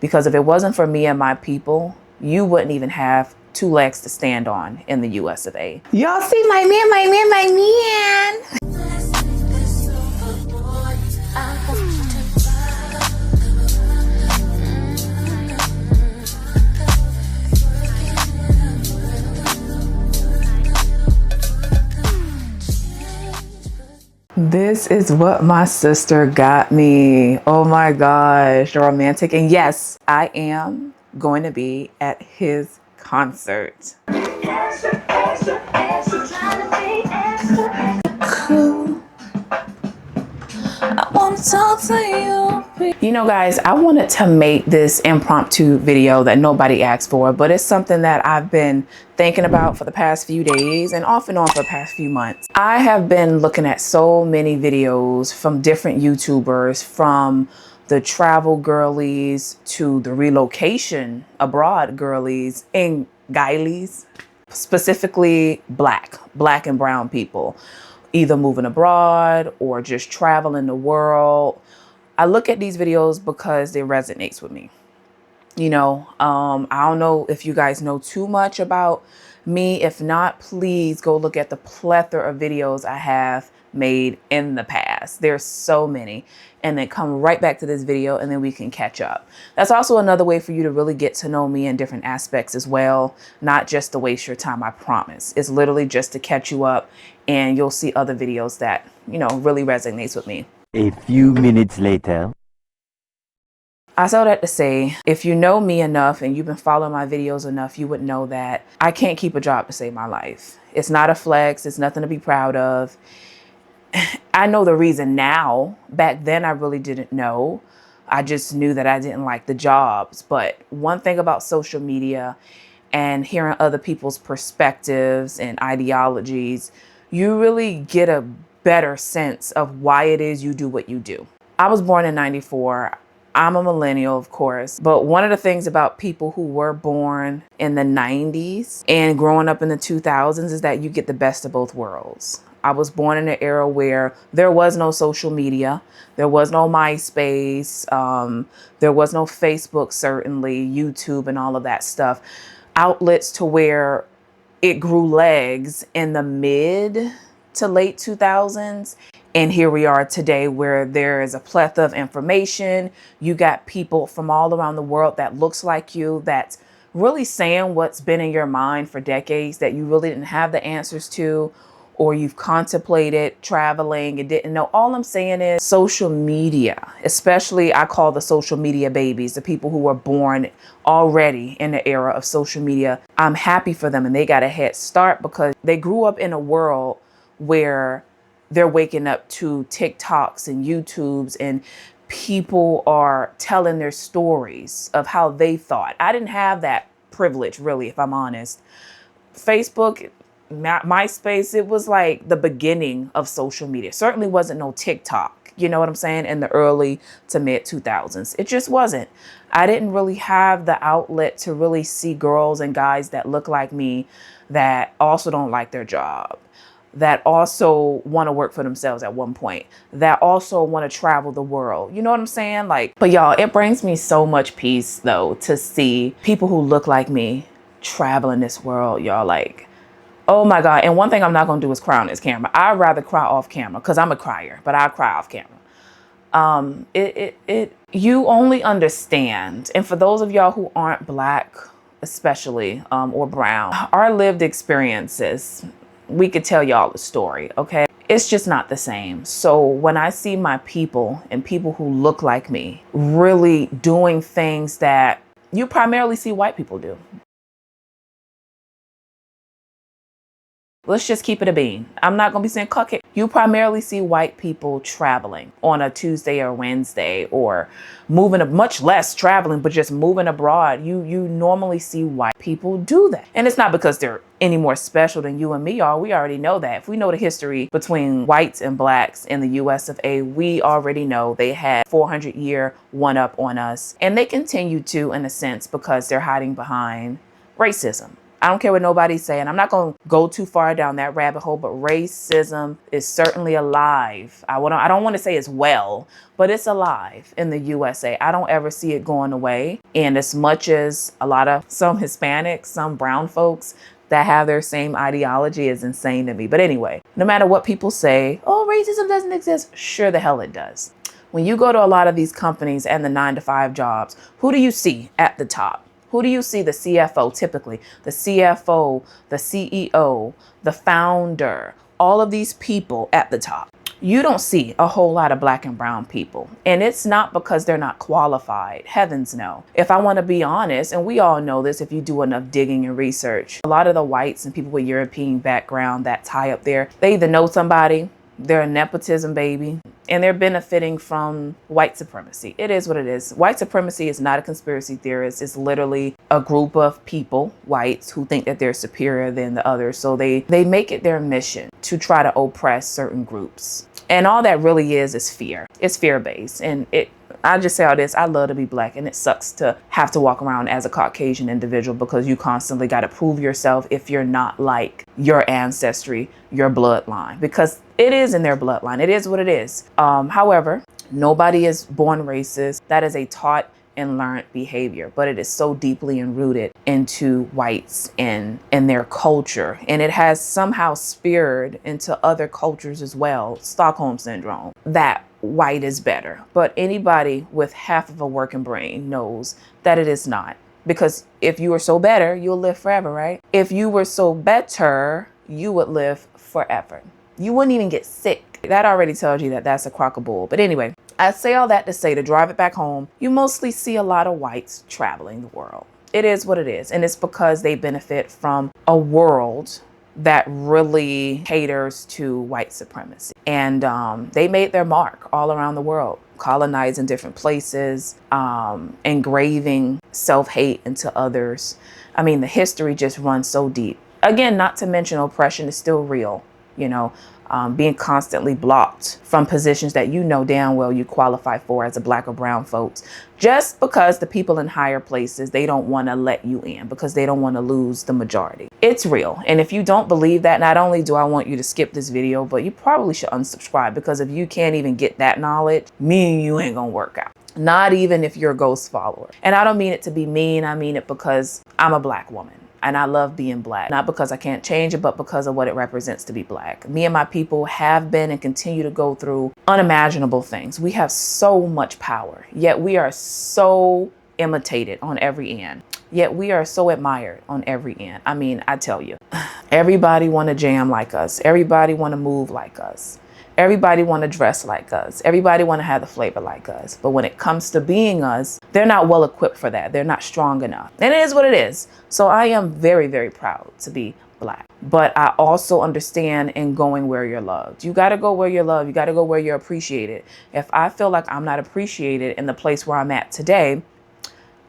Because if it wasn't for me and my people, you wouldn't even have 2 legs to stand on in the US of A. Y'all see my man, my man, my man. This is what my sister got me. Oh my gosh, romantic. And yes, I am going to be at his concert. I want to talk to you. You know, guys, I wanted to make this impromptu video that nobody asked for, but it's something that I've been thinking about for the past few days and off and on for the past few months. I have been looking at so many videos from different YouTubers, from the travel girlies to the relocation abroad girlies and guilies, specifically black and brown people, either moving abroad or just traveling the world. I look at these videos because it resonates with me. You know, I don't know if you guys know too much about me. If not, please go look at the plethora of videos I have made in the past. There's so many. And then come right back to this video and then we can catch up. That's also another way for you to really get to know me in different aspects as well. Not just to waste your time, I promise. It's literally just to catch you up, and you'll see other videos that, you know, really resonates with me. A few minutes later. I say that to say, if you know me enough and you've been following my videos enough, you would know that I can't keep a job to save my life. It's not a flex. It's nothing to be proud of. I know the reason now. Back then, I really didn't know. I just knew that I didn't like the jobs. But one thing about social media and hearing other people's perspectives and ideologies, you really get a better sense of why it is you do what you do. I was born in '94. I'm a millennial, of course, but one of the things about people who were born in the 90s and growing up in the 2000s is that you get the best of both worlds. I was born in an era where there was no social media. There was no MySpace. There was no Facebook, certainly, YouTube and all of that stuff. Outlets to where it grew legs in the mid to late 2000s. And here we are today where there is a plethora of information. You got people from all around the world that looks like you, that's really saying what's been in your mind for decades that you really didn't have the answers to, or you've contemplated traveling and didn't know. All I'm saying is social media, especially I call the social media babies, the people who were born already in the era of social media. I'm happy for them and they got a head start because they grew up in a world where they're waking up to TikToks and YouTubes and people are telling their stories of how they thought. I didn't have that privilege, really, if I'm honest. Facebook, MySpace, it was like the beginning of social media. Certainly wasn't no TikTok, you know what I'm saying, in the early to mid 2000s. It just wasn't. I didn't really have the outlet to really see girls and guys that look like me that also don't like their job, that also want to work for themselves at one point, that also want to travel the world. You know what I'm saying? Like, but y'all, it brings me so much peace though to see people who look like me traveling this world, y'all. Like, oh my God. And one thing I'm not going to do is cry on this camera. I'd rather cry off camera because I'm a crier, but I cry off camera. You only understand. And for those of y'all who aren't black, especially, or brown, our lived experiences, we could tell y'all a story, okay? It's just not the same. So when I see my people and people who look like me really doing things that you primarily see white people do. Let's just keep it a bean. I'm not going to be saying cuck it. You primarily see white people traveling on a Tuesday or Wednesday, or moving, much less traveling, but just moving abroad. You normally see white people do that. And it's not because they're any more special than you and me are. We already know that. If we know the history between whites and blacks in the US of A, we already know they had 400-year one-up on us. And they continue to, in a sense, because they're hiding behind racism. I don't care what nobody's saying. I'm not going to go too far down that rabbit hole, but racism is certainly alive. I don't want to say it's well, but it's alive in the USA. I don't ever see it going away. And as much as some Hispanics, some brown folks that have their same ideology is insane to me. But anyway, no matter what people say, oh, racism doesn't exist. Sure the hell it does. When you go to a lot of these companies and the 9-to-5 jobs, who do you see at the top? Who do you see? The CFO, typically. The CFO, the CEO, the founder, all of these people at the top. You don't see a whole lot of black and brown people. And it's not because they're not qualified. Heavens no. If I want to be honest, and we all know this if you do enough digging and research, a lot of the whites and people with European background that's high up there, they either know somebody, they're a nepotism baby, and they're benefiting from white supremacy. It is what it is. White supremacy is not a conspiracy theorist. It's literally a group of people, whites, who think that they're superior than the others. So they make it their mission to try to oppress certain groups. And all that really is fear. It's fear-based. And I just say all this, I love to be black, and it sucks to have to walk around as a Caucasian individual because you constantly got to prove yourself if you're not like your ancestry, your bloodline, because it is in their bloodline. It is what it is. However, nobody is born racist. That is a taught and learned behavior, but it is so deeply enrooted into whites and their culture. And it has somehow speared into other cultures as well, Stockholm syndrome, that white is better. But anybody with half of a working brain knows that it is not. Because if you were so better, you'll live forever, right? If you were so better, you would live forever. You wouldn't even get sick. That already tells you that that's a crock of bull. But anyway, I say all that to say, to drive it back home, you mostly see a lot of whites traveling the world. It is what it is. And it's because they benefit from a world that really caters to white supremacy. And they made their mark all around the world, colonizing different places, engraving self-hate into others. I mean, the history just runs so deep. Again, not to mention oppression is still real, you know. Being constantly blocked from positions that you know damn well you qualify for as a black or brown folks, just because the people in higher places, they don't want to let you in because they don't want to lose the majority. It's real. And if you don't believe that, not only do I want you to skip this video, but you probably should unsubscribe, because if you can't even get that knowledge, me and you ain't gonna work out. Not even if you're a ghost follower. And I don't mean it to be mean. I mean it because I'm a black woman. And I love being black, not because I can't change it, but because of what it represents to be black. Me and my people have been and continue to go through unimaginable things. We have so much power, yet we are so imitated on every end. Yet we are so admired on every end. I mean, I tell you, everybody want to jam like us. Everybody want to move like us. Everybody want to dress like us. Everybody want to have the flavor like us. But when it comes to being us, they're not well equipped for that. They're not strong enough. And it is what it is. So I am very, very proud to be black. But I also understand in going where you're loved. You got to go where you're loved. You got to go where you're appreciated. If I feel like I'm not appreciated in the place where I'm at today,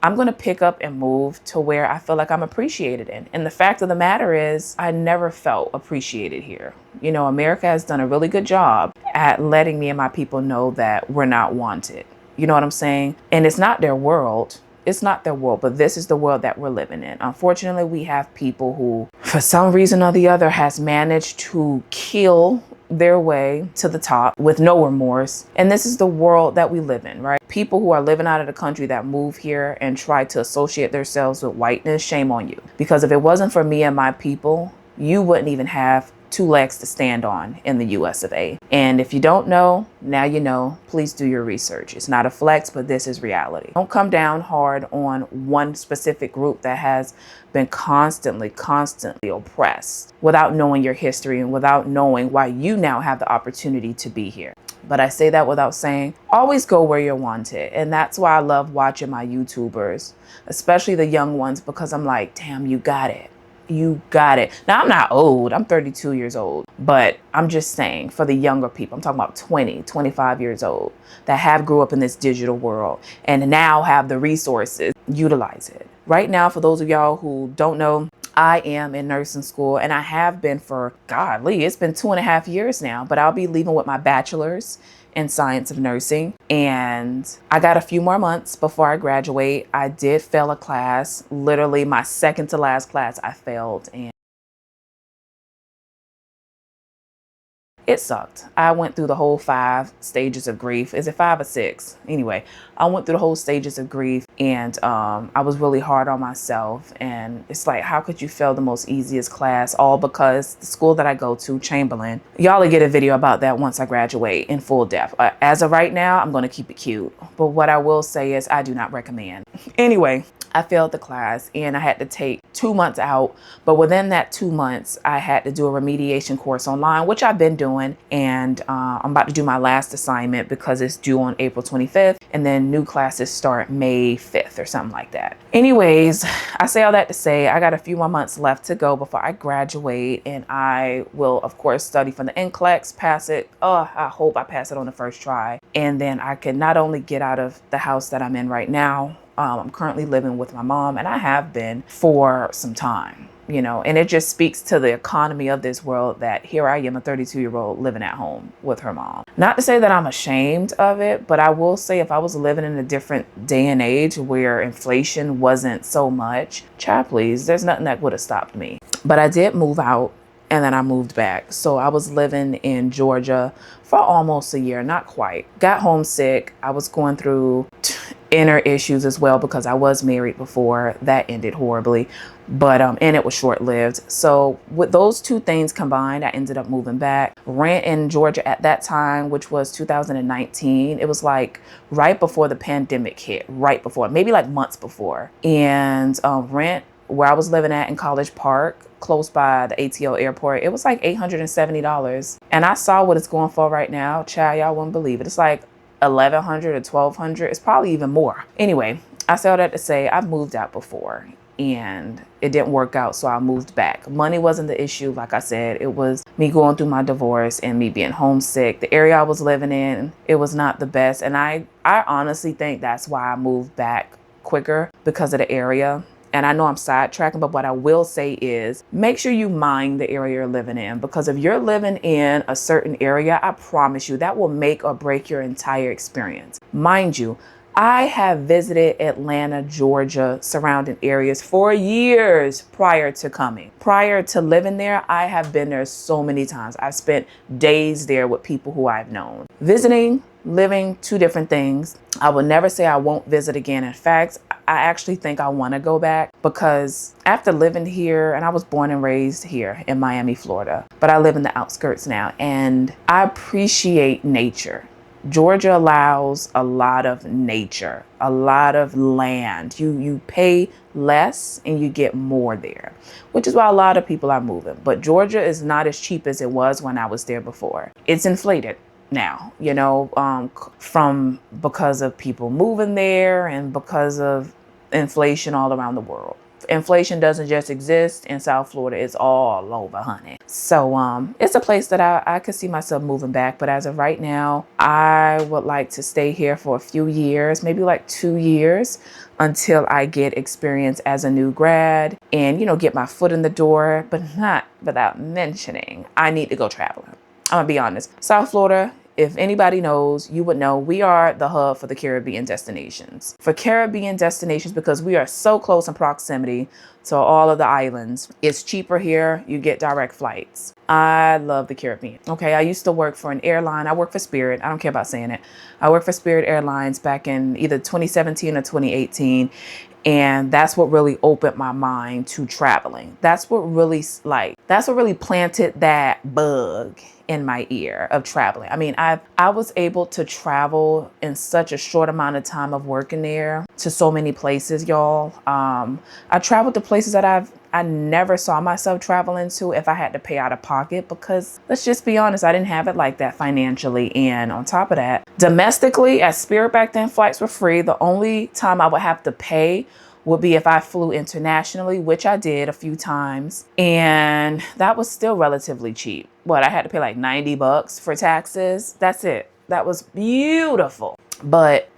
I'm going to pick up and move to where I feel like I'm appreciated in. And the fact of the matter is, I never felt appreciated here. You know, America has done a really good job at letting me and my people know that we're not wanted. You know what I'm saying? And it's not their world. It's not their world, but this is the world that we're living in. Unfortunately, we have people who, for some reason or the other, has managed to kill their way to the top with no remorse. And this is the world that we live in, right? People who are living out of the country that move here and try to associate themselves with whiteness, shame on you. Because if it wasn't for me and my people, you wouldn't even have two legs to stand on in the US of A. And if you don't know, now you know. Please do your research. It's not a flex, but this is reality. Don't come down hard on one specific group that has been constantly oppressed without knowing your history and without knowing why you now have the opportunity to be here. But I say that without saying, always go where you're wanted. And that's why I love watching my YouTubers, especially the young ones, because I'm like, damn, you got it. You got it. Now, I'm not old. I'm 32 years old. But I'm just saying, for the younger people, I'm talking about 20, 25 years old that grew up in this digital world and now have the resources, utilize it. Right now, for those of y'all who don't know, I am in nursing school, and I have been for, godly, it's been 2.5 years now, but I'll be leaving with my bachelor's in science of nursing. And I got a few more months before I graduate. I did fail a class, literally my second to last class I failed. And it sucked. I went through the whole 5 stages of grief. Is it 5 or 6? Anyway, I went through the whole stages of grief, and I was really hard on myself. And it's like, how could you fail the most easiest class? All because the school that I go to, Chamberlain, y'all will get a video about that once I graduate in full depth. As of right now, I'm going to keep it cute. But what I will say is I do not recommend. Anyway, I failed the class and I had to take 2 months out. But within that 2 months, I had to do a remediation course online, which I've been doing. And I'm about to do my last assignment because it's due on April 25th. And then new classes start May 5th or something like that. Anyways, I say all that to say I got a few more months left to go before I graduate. And I will, of course, study for the NCLEX, pass it. Oh, I hope I pass it on the first try. And then I can not only get out of the house that I'm in right now. I'm currently living with my mom, and I have been for some time, you know, and it just speaks to the economy of this world that here I am, a 32-year-old living at home with her mom. Not to say that I'm ashamed of it, but I will say if I was living in a different day and age where inflation wasn't so much, child, please, there's nothing that would have stopped me. But I did move out. And then I moved back. So I was living in Georgia for almost a year, not quite. Got homesick. I was going through inner issues as well because I was married before. That ended horribly, but and it was short-lived. So with those two things combined, I ended up moving back. Rent in Georgia at that time, which was 2019, it was like right before the pandemic hit, right before, maybe like months before. And rent where I was living at in College Park, close by the ATL airport, it was like $870. And I saw what it's going for right now. Child, y'all wouldn't believe it. It's like $1,100 or $1,200. It's probably even more. Anyway, I say all that to say I've moved out before and it didn't work out. So I moved back. Money wasn't the issue. Like I said, it was me going through my divorce and me being homesick. The area I was living in, it was not the best. And I honestly think that's why I moved back quicker, because of the area. And I know I'm sidetracking, but what I will say is make sure you mind the area you're living in, because if you're living in a certain area, I promise you that will make or break your entire experience. Mind you, I have visited Atlanta, Georgia, surrounding areas for years prior to coming. Prior to living there, I have been there so many times. I've spent days there with people who I've known. Visiting, living, two different things. I will never say I won't visit again. In fact, I actually think I want to go back, because after living here, and I was born and raised here in Miami, Florida, but I live in the outskirts now, and I appreciate nature. Georgia allows a lot of nature, a lot of land. You pay less and you get more there, which is why a lot of people are moving. But Georgia is not as cheap as it was when I was there before. It's inflated now, you know, because of people moving there and because of inflation all around the world. Inflation doesn't just exist in South Florida, it's all over, honey. So it's a place that I could see myself moving back. But as of right now, I would like to stay here for a few years, maybe like 2 years, until I get experience as a new grad and, you know, get my foot in the door. But not without mentioning, I need to go traveling. I'm gonna be honest. South Florida, if anybody knows, you would know we are the hub for the Caribbean destinations. For Caribbean destinations, because we are so close in proximity to all of the islands. It's cheaper here. You get direct flights. I love the Caribbean. Okay, I used to work for an airline. I work for Spirit. I don't care about saying it. I worked for Spirit Airlines back in either 2017 or 2018. And that's what really opened my mind to traveling. That's what really planted that bug in my ear of traveling. I mean, I was able to travel in such a short amount of time of working there to so many places, y'all. I traveled to places that I never saw myself traveling to if I had to pay out of pocket, because let's just be honest, I didn't have it like that financially. And on top of that, domestically at Spirit back then, flights were free. The only time I would have to pay would be if I flew internationally, which I did a few times. And that was still relatively cheap. What, I had to pay like $90 for taxes. That's it. That was beautiful. But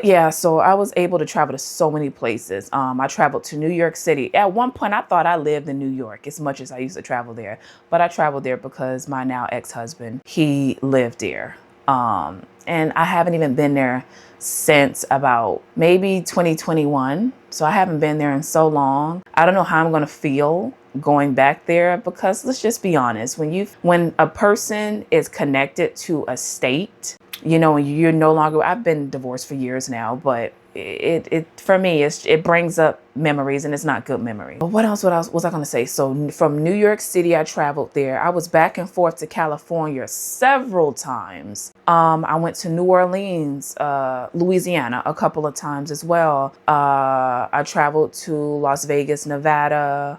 yeah, so I was able to travel to so many places. I traveled to New York City. At one point, I thought I lived in New York as much as I used to travel there. But I traveled there because my now ex-husband, he lived there. And I haven't even been there since about maybe 2021. So I haven't been there in so long. I don't know how I'm going to feel going back there, because let's just be honest, when a person is connected to a state, you know, and you're no longer, I've been divorced for years now, but it for me, it brings up memories, and it's not good memory. But what else was I going to say? So from New York City, I traveled there. I was back and forth to California several times. I went to New Orleans, Louisiana a couple of times as well. I traveled to Las Vegas, Nevada,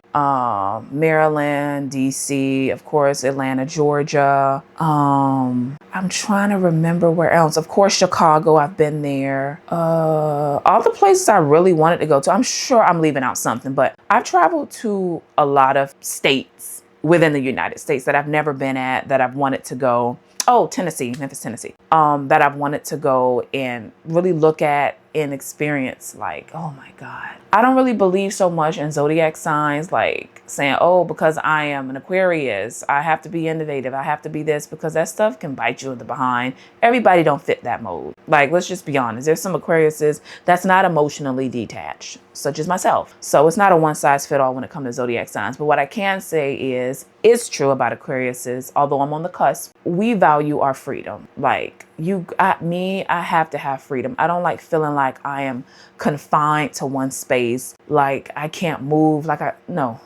Maryland, DC, of course, Atlanta, Georgia. I'm trying to remember where else. Of course, Chicago, I've been there. All the places I really wanted to go to. I'm sure I'm leaving out something, but I've traveled to a lot of states within the United States that I've never been at, that I've wanted to go. Oh, Tennessee, Memphis, Tennessee, that I've wanted to go and really look at and experience. Like, oh my God. I don't really believe so much in zodiac signs, like saying, oh, because I am an Aquarius, I have to be innovative, I have to be this, because that stuff can bite you in the behind. Everybody don't fit that mold. Like, let's just be honest. There's some Aquariuses that's not emotionally detached, such as myself. So it's not a one size fit all when it comes to zodiac signs. But what I can say is, it's true about Aquariuses, although I'm on the cusp, we value our freedom. Like, I have to have freedom. I don't like feeling like I am confined to one space, like I can't move, no.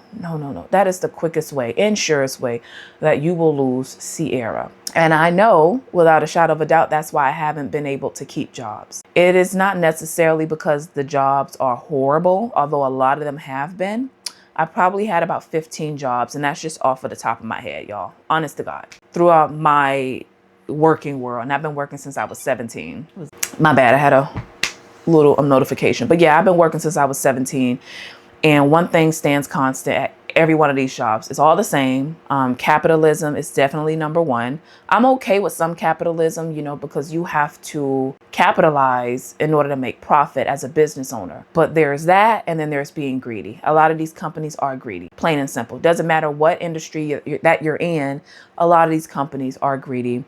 That is the quickest way and surest way that you will lose Sierra. And I know without a shadow of a doubt, that's why I haven't been able to keep jobs. It is not necessarily because the jobs are horrible, although a lot of them have been. I probably had about 15 jobs, and that's just off of the top of my head, y'all. Honest to God. Throughout my working world, and I've been working since I was 17. My bad, I had a little notification. But yeah, I've been working since I was 17. And one thing stands constant at every one of these jobs. It's all the same. Capitalism is definitely number one. I'm okay with some capitalism, you know, because you have to capitalize in order to make profit as a business owner. But there's that, and then there's being greedy. A lot of these companies are greedy, plain and simple. Doesn't matter what industry that you're in, a lot of these companies are greedy.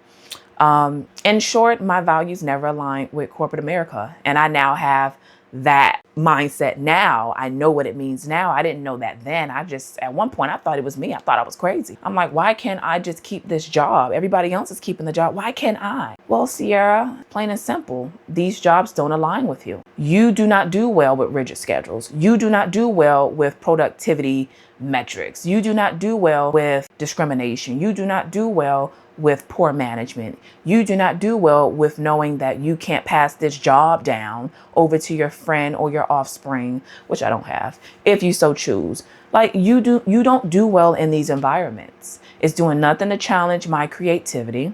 In short, my values never aligned with corporate America. And I now have that mindset now. I know what it means now. I didn't know that then. At one point, I thought it was me. I thought I was crazy. I'm like, why can't I just keep this job? Everybody else is keeping the job. Why can't I? Well, Sierra, plain and simple, these jobs don't align with you. You do not do well with rigid schedules. You do not do well with productivity metrics. You do not do well with discrimination. You do not do well with poor management. You do not do well with knowing that you can't pass this job down over to your friend or your offspring, which I don't have, if you so choose. Like, you don't do well in these environments. It's doing nothing to challenge my creativity.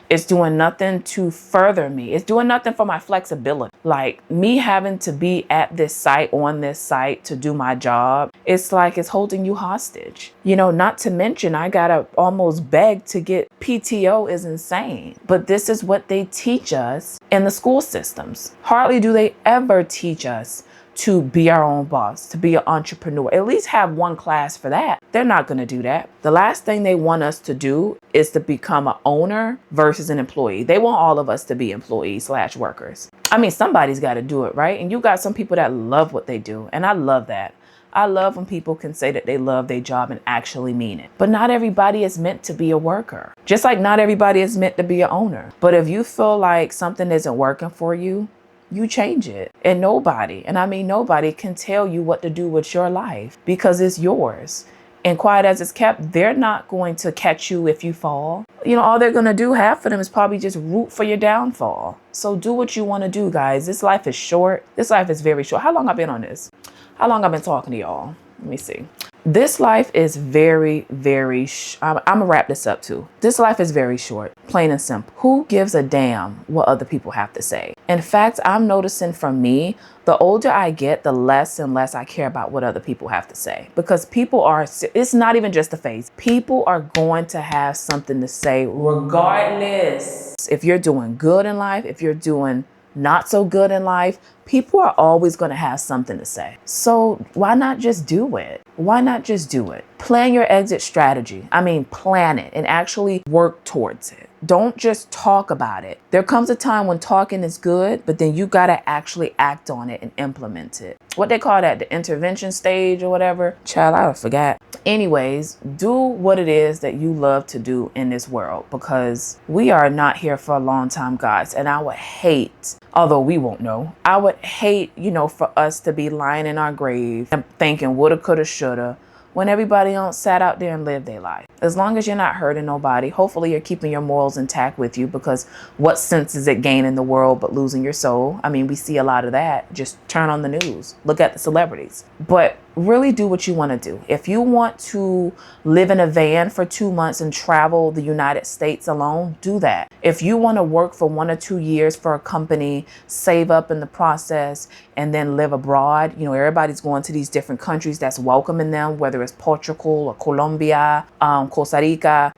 It's doing nothing to further me. It's doing nothing for my flexibility. Like, me having to be at this site, on this site to do my job, it's like it's holding you hostage. You know, not to mention, I gotta almost beg to get PTO is insane. But this is what they teach us in the school systems. Hardly do they ever teach us to be our own boss, to be an entrepreneur. At least have one class for that. They're not going to do that. The last thing they want us to do is to become an owner versus an employee. They want all of us to be employees/workers. I mean, somebody's got to do it, right? And you got some people that love what they do. And I love that. I love when people can say that they love their job and actually mean it. But not everybody is meant to be a worker. Just like not everybody is meant to be an owner. But if you feel like something isn't working for you, you change it. And nobody, and I mean nobody, can tell you what to do with your life because it's yours. And quiet as it's kept, they're not going to catch you if you fall. You know, all they're going to do, half of them, is probably just root for your downfall. So do what you want to do, guys. This life is short. This life is very short. How long I've been on this? How long I've been talking to y'all? Let me see. This life is very, very, I'm going to wrap this up too. This life is very short, plain and simple. Who gives a damn what other people have to say? In fact, I'm noticing from me, the older I get, the less and less I care about what other people have to say. Because it's not even just a phase. People are going to have something to say regardless. If you're doing good in life, if you're doing not so good in life, people are always going to have something to say. So why not just do it? Why not just do it? Plan your exit strategy. I mean, plan it and actually work towards it. Don't just talk about it. There comes a time when talking is good, but then you got to actually act on it and implement it. What they call that, the intervention stage or whatever. Child, I forgot. Anyways, do what it is that you love to do in this world, because we are not here for a long time, guys. And I would hate, although we won't know, I would hate, for us to be lying in our grave and thinking woulda, coulda, shoulda, when everybody else sat out there and lived their life. As long as you're not hurting nobody, hopefully you're keeping your morals intact with you, because what sense is it gaining the world but losing your soul? I mean, we see a lot of that. Just turn on the news, look at the celebrities. But really do what you want to do. If you want to live in a van for 2 months and travel the United States alone, do that. If you want to work for 1 or 2 years for a company, save up in the process, and then live abroad, everybody's going to these different countries that's welcoming them, whether it's Portugal or Colombia, Costa Rica,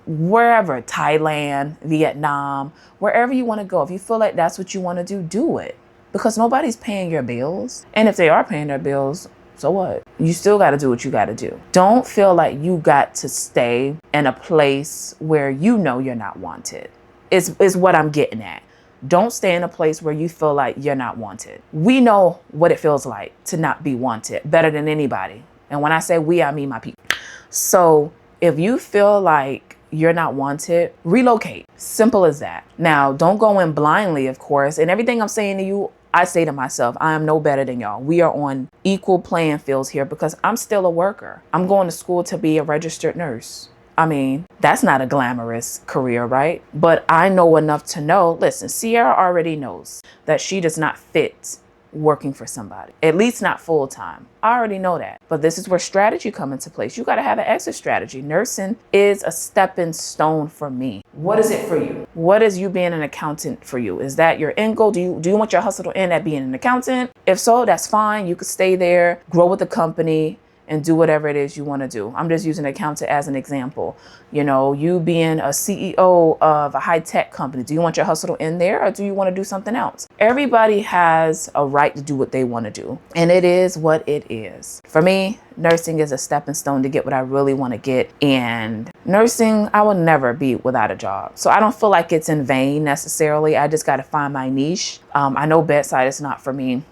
wherever, Thailand, Vietnam, wherever you want to go. If you feel like that's what you want to do it. Because nobody's paying your bills. And if they are paying their bills, so what? You still got to do what you got to do. Don't feel like you got to stay in a place where you're not wanted. Is what I'm getting at. Don't stay in a place where you feel like you're not wanted. We know what it feels like to not be wanted better than anybody. And when I say we, I mean my people. So if you feel like you're not wanted, relocate. Simple as that. Now, don't go in blindly, of course. And everything I'm saying to you, I say to myself, I am no better than y'all. We are on equal playing fields here, because I'm still a worker. I'm going to school to be a registered nurse. I mean, that's not a glamorous career, right? But I know enough to know, listen, Ciara already knows that she does not fit working for somebody, at least not full time. I already know that. But this is where strategy comes into place. You got to have an exit strategy. Nursing is a stepping stone for me. What is it for you? What is you being an accountant for you? Is that your end goal? Do you want your hustle to end at being an accountant? If so, that's fine. You could stay there, grow with the company, and do whatever it is you want to do. I'm just using accountant as an example. You being a CEO of a high-tech company, do you want your hustle to end there, or do you want to do something else? Everybody has a right to do what they want to do, and it is what it is. For me, nursing is a stepping stone to get what I really want to get. And nursing, I will never be without a job. So I don't feel like it's in vain necessarily. I just got to find my niche. I know bedside is not for me.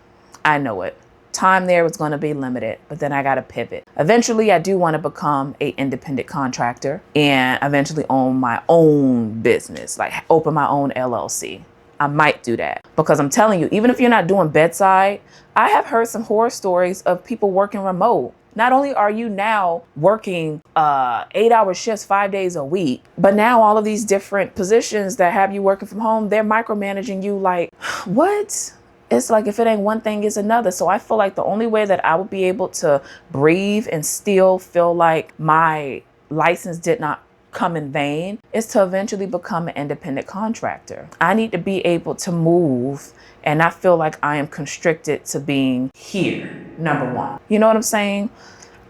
I know it. Time there was going to be limited, but then I got to pivot. Eventually, I do want to become an independent contractor and eventually own my own business, like open my own LLC. I might do that, because I'm telling you, even if you're not doing bedside, I have heard some horror stories of people working remote. Not only are you now working 8-hour shifts 5 days a week, but now all of these different positions that have you working from home, they're micromanaging you. Like, what? It's like, if it ain't one thing, it's another. So I feel like the only way that I would be able to breathe and still feel like my license did not come in vain is to eventually become an independent contractor. I need to be able to move and not feel like I am constricted to being here, number one. You know what I'm saying?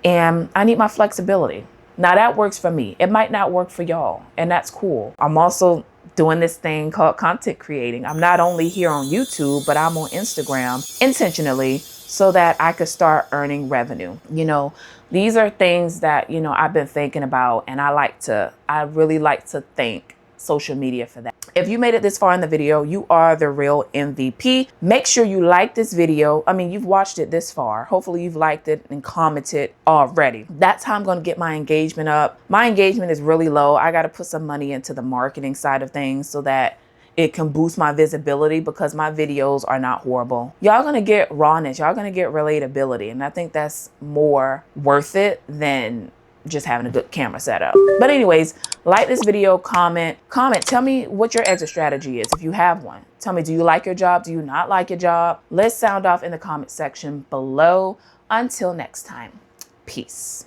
And I need my flexibility. Now that works for me. It might not work for y'all, and that's cool. I'm also doing this thing called content creating. I'm not only here on YouTube, but I'm on Instagram intentionally so that I could start earning revenue. These are things that, I've been thinking about, and I really like to thank social media for that. If you made it this far in the video, you are the real MVP. Make sure you like this video. I mean, you've watched it this far. Hopefully you've liked it and commented already. That's how I'm going to get my engagement up. My engagement is really low. I got to put some money into the marketing side of things so that it can boost my visibility, because my videos are not horrible. Y'all going to get rawness. Y'all going to get relatability. And I think that's more worth it than just having a good camera setup. But anyways, like this video, comment, tell me what your exit strategy is if you have one. Tell me, do you like your job? Do you not like your job? Let's sound off in the comment section below. Until next time, peace.